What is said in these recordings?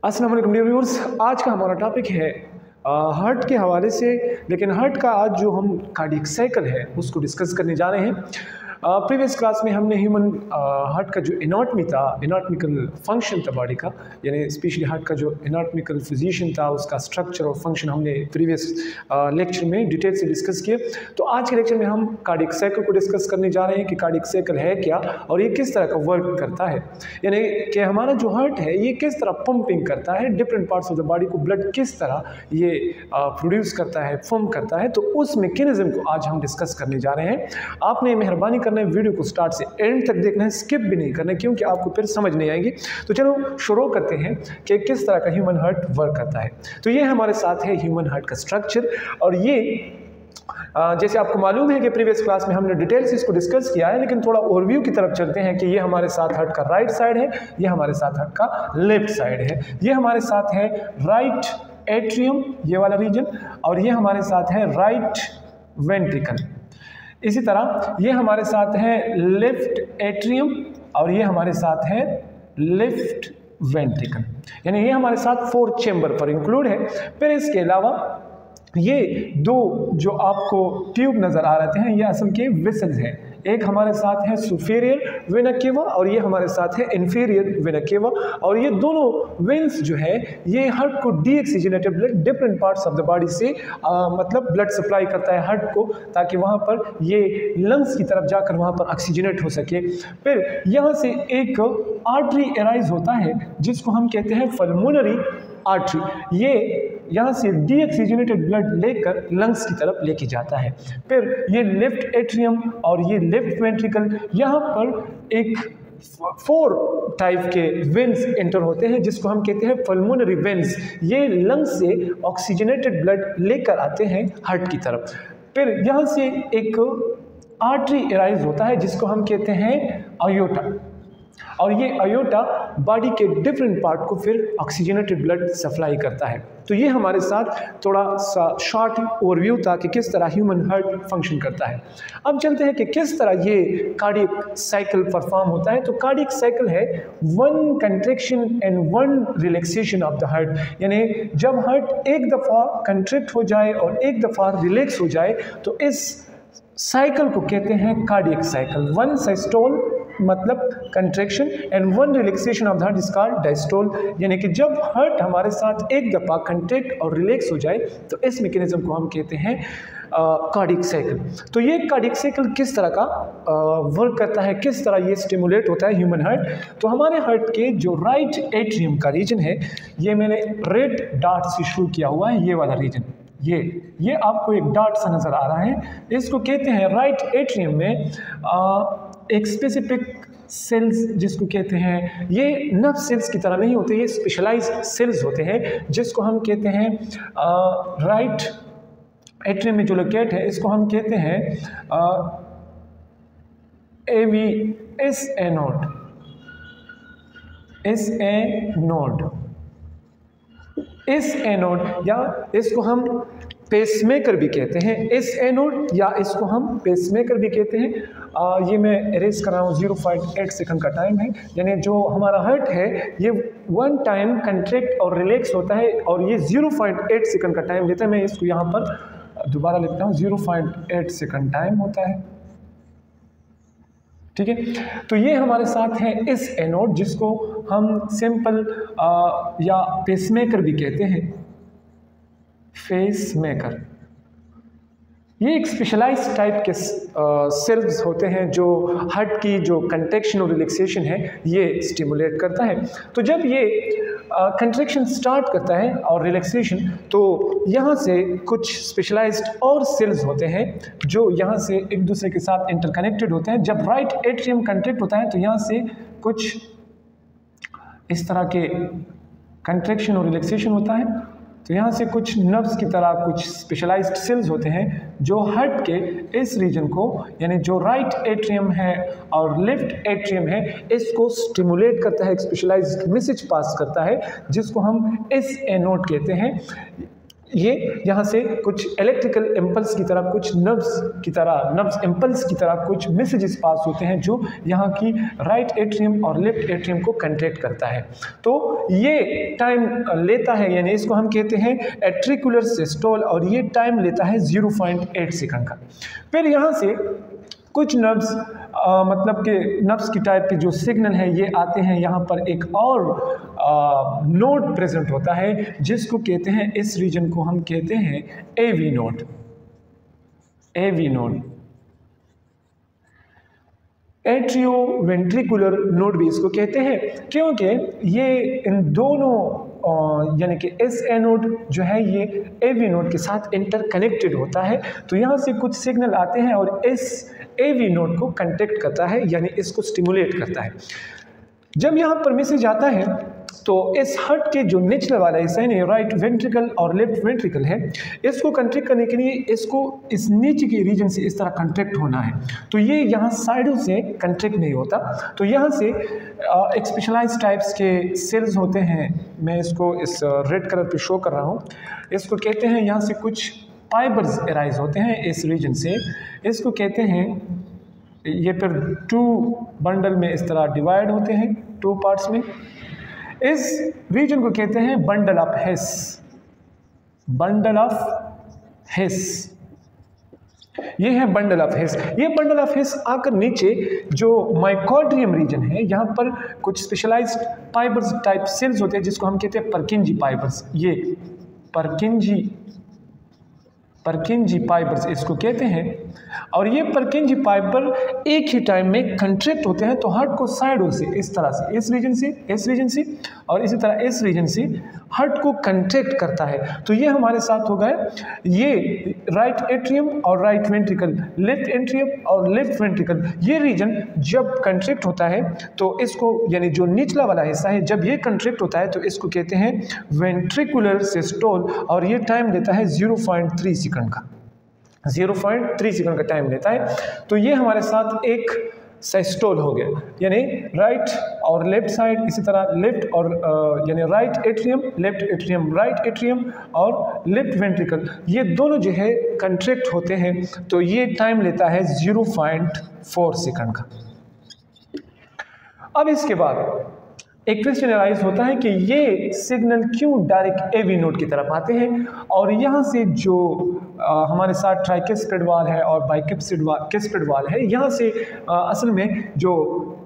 अस्सलाम वालेकुम dear viewers, आज का हमारा टॉपिक है हार्ट के हवाले से। लेकिन हार्ट का आज जो हम कार्डियक साइकिल है उसको डिस्कस करने जा रहे हैं। प्रीवियस क्लास में हमने ह्यूमन हार्ट का जो एनाटॉमी था, एनाटॉमिकल फंक्शन था बॉडी का, यानी स्पेशली हार्ट का जो एनाटॉमिकल फिजिशन था उसका स्ट्रक्चर और फंक्शन हमने प्रीवियस लेक्चर में डिटेल से डिस्कस किए। तो आज के लेक्चर में हम कार्डियक साइकिल को डिस्कस करने जा रहे हैं कि कार्डियक साइकिल है क्या और ये किस तरह का वर्क करता है, यानी कि हमारा जो हार्ट है ये किस तरह पंपिंग करता है, different parts of the body को ब्लड किस तरह ये प्रोड्यूस करता है, पंप करता है। तो उस मैकेनिज्म को आज हम डिस्कस करने जा रहे हैं। आपने मेहरबानी करना है वीडियो को स्टार्ट से एंड तक देखना है, स्किप भी नहीं करना है क्योंकि आपको फिर समझ नहीं आएगी। तो चलो शुरू करते हैं कि किस तरह का ह्यूमन हार्ट वर्क करता है। तो ये हमारे साथ है ह्यूमन हार्ट का स्ट्रक्चर, और ये जैसे आपको मालूम है कि प्रीवियस क्लास में हमने डिटेल से इसको डिस्कस किया है, लेकिन थोड़ा ओवरव्यू की तरफ चलते हैं कि ये हमारे साथ हार्ट का राइट साइड है, ये हमारे साथ हार्ट का लेफ्ट साइड है, ये हमारे साथ है राइट एट्रियम ये वाला रीजन, और ये हमारे साथ है राइट वेंट्रिकल। इसी तरह ये हमारे साथ है लेफ्ट एट्रियम और ये हमारे साथ है लेफ्ट वेंट्रिकल, यानी ये हमारे साथ 4 चेंबर पर इंक्लूड है। फिर इसके अलावा ये दो जो आपको ट्यूब नज़र आ रहे हैं ये असल के वेसल्स हैं। एक हमारे साथ है सुपीरियर वेना केवा और ये हमारे साथ है इंफीरियर वेना केवा, और ये दोनों वेन्स जो है ये हार्ट को deoxygenated blood different parts of the body से मतलब ब्लड सप्लाई करता है हार्ट को, ताकि वहाँ पर ये लंग्स की तरफ जाकर वहाँ पर ऑक्सीजनेट हो सके। फिर यहाँ से एक आर्टरी एराइज होता है जिसको हम कहते हैं पल्मोनरी आर्टरी, ये यहाँ से डीऑक्सीजनेटेड ब्लड लेकर लंग्स की तरफ लेके जाता है। फिर ये लेफ्ट एट्रियम और ये लेफ्ट वेंट्रिकल, यहाँ पर एक 4 टाइप के वेन्स एंटर होते हैं जिसको हम कहते हैं पल्मोनरी वेन्स। ये लंग्स से ऑक्सीजनेटेड ब्लड लेकर आते हैं हार्ट की तरफ। फिर यहाँ से एक आर्टरी एराइज होता है जिसको हम कहते हैं अयोटा, और ये अयोटा बॉडी के डिफरेंट पार्ट को फिर ऑक्सीजनेटेड ब्लड सप्लाई करता है। तो ये हमारे साथ थोड़ा सा शॉर्ट ओवरव्यू था कि किस तरह ह्यूमन हार्ट फंक्शन करता है। अब चलते हैं कि किस तरह ये कार्डियक साइकिल परफॉर्म होता है। तो कार्डियक साइकिल है 1 contraction and 1 relaxation of the heart, यानी जब हार्ट एक दफ़ा कंट्रैक्ट हो जाए और एक दफ़ा रिलैक्स हो जाए तो इस साइकिल को कहते हैं कार्डियक साइकिल। 1 सिस्टोल मतलब contraction and 1 relaxation of the heart is called diastole, यानी कि जब हार्ट हमारे साथ एक दफ़ा कंट्रैक्ट और रिलैक्स हो जाए तो इस मैकेनिज्म को हम कहते हैं कार्डियक साइकिल। तो ये कार्डियक साइकिल किस तरह का वर्क करता है, किस तरह ये स्टिमुलेट होता है ह्यूमन हार्ट। तो हमारे हार्ट के जो राइट एट्रियम का रीजन है, ये मैंने रेड डॉट से शुरू किया हुआ है, ये वाला रीजन, ये आपको एक डॉट सा नज़र आ रहा है, इसको कहते हैं राइट एट्रियम में एक स्पेसिफिक सेल्स जिसको कहते हैं, ये नर्व सेल्स की तरह नहीं होते, ये स्पेशलाइज्ड सेल्स होते हैं जिसको हम कहते हैं राइट एट्रियम में जो लोकेट है इसको हम कहते हैं एस ए नोड, या इसको हम पेसमेकर भी कहते हैं, एस ए नोड या इसको हम पेसमेकर भी कहते हैं। ये मैं एरेज कर रहा हूँ, 0.8 सेकंड का टाइम है, यानी जो हमारा हार्ट है ये 1 टाइम कंट्रैक्ट और रिलैक्स होता है और ये 0.8 सेकंड का टाइम लेता है। मैं इसको यहाँ पर दोबारा लिखता हूँ, 0.8 सेकंड टाइम होता है, ठीक है। तो ये हमारे साथ है इस एनोड जिसको हम सिंपल या पेसमेकर भी कहते हैं, फेसमेकर। ये एक स्पेशलाइज्ड टाइप के सेल्स होते हैं जो हार्ट की जो कंट्रैक्शन और रिलैक्सेशन है ये स्टिमुलेट करता है। तो जब ये कंट्रैक्शन स्टार्ट करता है और रिलैक्सेशन, तो यहाँ से कुछ स्पेशलाइज्ड और सेल्स होते हैं जो यहाँ से एक दूसरे के साथ इंटरकनेक्टेड होते हैं। जब राइट एट्रियम कंट्रैक्ट होता है तो यहाँ से कुछ इस तरह के कंट्रैक्शन और रिलैक्सेशन होता है, तो यहाँ से कुछ नर्व्स की तरह कुछ स्पेशलाइज्ड सेल्स होते हैं जो हार्ट के इस रीजन को, यानी जो राइट एट्रियम है और लेफ्ट एट्रियम है, इसको स्टिमुलेट करता है, एक स्पेशलाइज्ड मैसेज पास करता है जिसको हम एस ए नोड कहते हैं। ये यहाँ से कुछ इलेक्ट्रिकल इम्पल्स की तरह, कुछ नर्व्स इम्पल्स की तरह कुछ मैसेजेस पास होते हैं जो यहाँ की राइट एट्रियम और लेफ्ट एट्रियम को कंट्रैक्ट करता है। तो ये टाइम लेता है, यानी इसको हम कहते हैं एट्रिकुलर सिस्टोल, और ये टाइम लेता है 0.8 सेकंड का। फिर यहाँ से कुछ नर्व्स मतलब कि नर्व्स की टाइप के जो सिग्नल है ये आते हैं, यहाँ पर एक और नोड प्रेजेंट होता है जिसको कहते हैं, इस रीजन को हम कहते हैं AV node. AV node, atrioventricular node भी इसको कहते हैं, क्योंकि ये इन दोनों यानी कि एस ए नोड जो है ये एवी नोड के साथ इंटरकनेक्टेड होता है। तो यहाँ से कुछ सिग्नल आते हैं और इस एवी नोड को कंटेक्ट करता है, यानी इसको स्टिमुलेट करता है। जब यहाँ पर मैसेज आता है तो इस हार्ट के जो निचले वाला हिस्सा है, राइट वेंट्रिकल और लेफ्ट वेंट्रिकल है, इसको कंट्रैक्ट करने के लिए इसको इस नीचे के रीजन से इस तरह कंट्रैक्ट होना है। तो ये यहाँ साइडों से कंट्रैक्ट नहीं होता। तो यहाँ से एक स्पेशलाइज टाइप्स के सेल्स होते हैं, मैं इसको इस रेड कलर पे शो कर रहा हूँ, इसको कहते हैं, यहाँ से कुछ फाइबर्स एराइज होते हैं इस रीजन से, इसको कहते हैं, ये फिर 2 बंडल में इस तरह डिवाइड होते हैं 2 पार्ट्स में। इस रीजन को कहते हैं बंडल ऑफ हेस। बंडल ऑफ हेस, ये है बंडल ऑफ हेस। ये बंडल ऑफ हेस आकर नीचे जो माइकोड्रियम रीजन है, यहाँ पर कुछ स्पेशलाइज्ड फाइबर्स टाइप सेल्स होते हैं जिसको हम कहते हैं परकिंजी फाइबर्स। ये परकिंजी फाइबर्स इसको कहते हैं, और ये परकिंजी फाइबर एक ही टाइम में कंट्रैक्ट होते हैं। तो हार्ट को साइडों से इस तरह से, इस रीजन से और इसी तरह इस रीजन से हार्ट को कंट्रैक्ट करता है। तो ये हमारे साथ हो गए, ये राइट एट्रियम और राइट वेंट्रिकल, लेफ्ट एट्रियम और लेफ्ट वेंट्रिकल, ये रीजन जब कंट्रैक्ट होता है तो इसको, यानी जो निचला वाला हिस्सा है, जब ये कंट्रैक्ट होता है तो इसको कहते हैं वेंट्रिकुलर सिस्टोल, और ये टाइम लेता है 0.3 सेकंड का। 0.3 सेकंड का टाइम लेता है। तो ये हमारे साथ एक सिस्टोल हो गया, यानी राइट और लेफ्ट साइड, इसी तरह लेफ्ट और यानी right atrium, left atrium, right atrium और लेफ्ट वेंट्रिकल, ये दोनों जो है कंट्रैक्ट होते हैं। तो ये टाइम लेता है 0.4 सेकंड का। अब इसके बाद एक क्वेश्चन अराइज होता है कि ये सिग्नल क्यों डायरेक्ट एवी नोड की तरफ आते हैं, और यहाँ से जो हमारे साथ ट्राइकिस्पिड वाल है और बाइकिस्पिड वाल है, यहाँ से असल में जो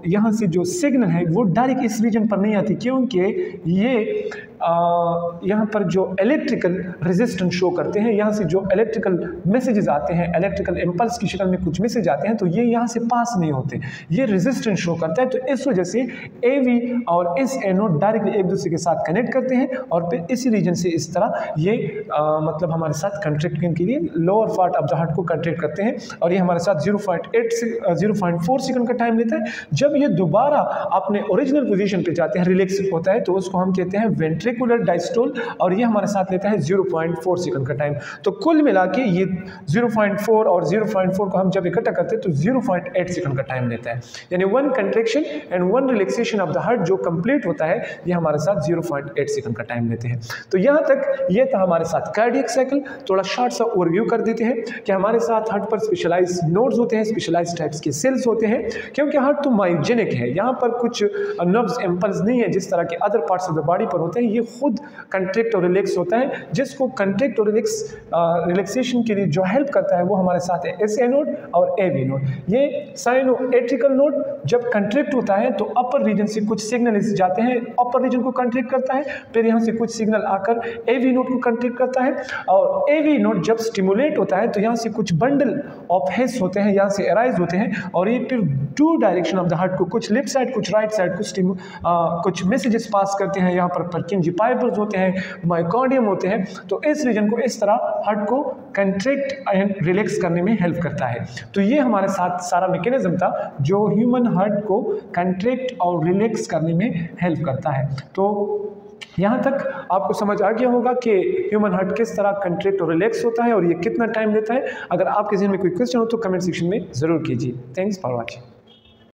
यहाँ से जो सिग्नल है वो डायरेक्ट इस रीजन पर नहीं आती, क्योंकि ये यहाँ पर जो इलेक्ट्रिकल रेजिस्टेंस शो करते हैं, यहाँ से जो इलेक्ट्रिकल मैसेजेस आते हैं, इलेक्ट्रिकल इम्पल्स की शक्ल में कुछ मैसेज आते हैं, तो ये यहाँ से पास नहीं होते, ये रेजिस्टेंस शो करता है। तो इस वजह से एवी और इस एनोड डायरेक्टली एक दूसरे के साथ कनेक्ट करते हैं, और फिर इसी रीजन से इस तरह ये मतलब हमारे साथ कंट्रैक्टिंग के लिए lower part of the heart को कंट्रैक्ट करते हैं, और ये हमारे साथ 0.4 सेकंड का टाइम लेता है। जब ये दोबारा अपने ओरिजिनल पोजीशन पे जाते हैं, रिलैक्स होता है, तो उसको हम कहते हैं वेंट्रिकुलर डायस्टोल, और ये हमारे साथ लेता है 0.4 सेकंड का टाइम। तो कुल मिला के ये 0.4 और 0.4 को हम जब इकट्ठा करते हैं तो 0.8 सेकंड का टाइम लेता है, यानी 1 contraction and 1 relaxation of the heart जो कंप्लीट होता है, ये हमारे साथ 0.8 सेकंड का टाइम लेते हैं। तो यहाँ तक ये था हमारे साथ कार्डियक साइकिल। थोड़ा शॉर्ट सा ओवरव्यू कर देते हैं कि हमारे साथ हार्ट पर स्पेशलाइज नोड्स होते हैं, स्पेशलाइज टाइप्स के सेल्स होते हैं, क्योंकि हार्ट तो मायोजेनिक है, यहाँ पर कुछ नर्व्स इम्पल्स नहीं है जिस तरह के other parts of the body पर होते हैं। ये खुद कंट्रैक्ट और रिलैक्स होता है, जिसको कंट्रैक्ट और रिलैक्सेशन के लिए जो हेल्प करता है वो हमारे साथ है एस ए नोड और एवी नोड। ये साइनो एट्रिकल नोड जब कंट्रैक्ट होता है तो अपर रीजन से कुछ सिग्नल जाते हैं, अपर रीजन को कंट्रैक्ट करता है, फिर यहाँ से कुछ सिग्नल आकर एवी नोड को कंट्रैक्ट करता है, और एवी नोड जब स्टिमुलेट होता है तो यहाँ से कुछ बंडल ऑफ हेस होते हैं, यहाँ से अराइज होते हैं, और ये फिर 2 डायरेक्शन ऑफ द हार्ट को, कुछ लेफ्ट साइड कुछ राइट साइड कुछ मैसेजेस पास करते हैं। यहाँ पर परकिंजी फाइबर्स होते हैं, मायोकार्डियम होते हैं, तो इस रीजन को इस तरह हार्ट को कंट्रैक्ट एंड रिलैक्स करने में हेल्प करता है। तो ये हमारे साथ सारा मैकेनिज्म था जो ह्यूमन हार्ट को कंट्रैक्ट और रिलैक्स करने में हेल्प करता है। तो यहाँ तक आपको समझ आ गया होगा कि ह्यूमन हार्ट किस तरह कंट्रैक्ट और रिलैक्स होता है और ये कितना टाइम लेता है। अगर आपके ज़हन में कोई क्वेश्चन हो तो कमेंट सेक्शन में ज़रूर कीजिए। Thanks for watching.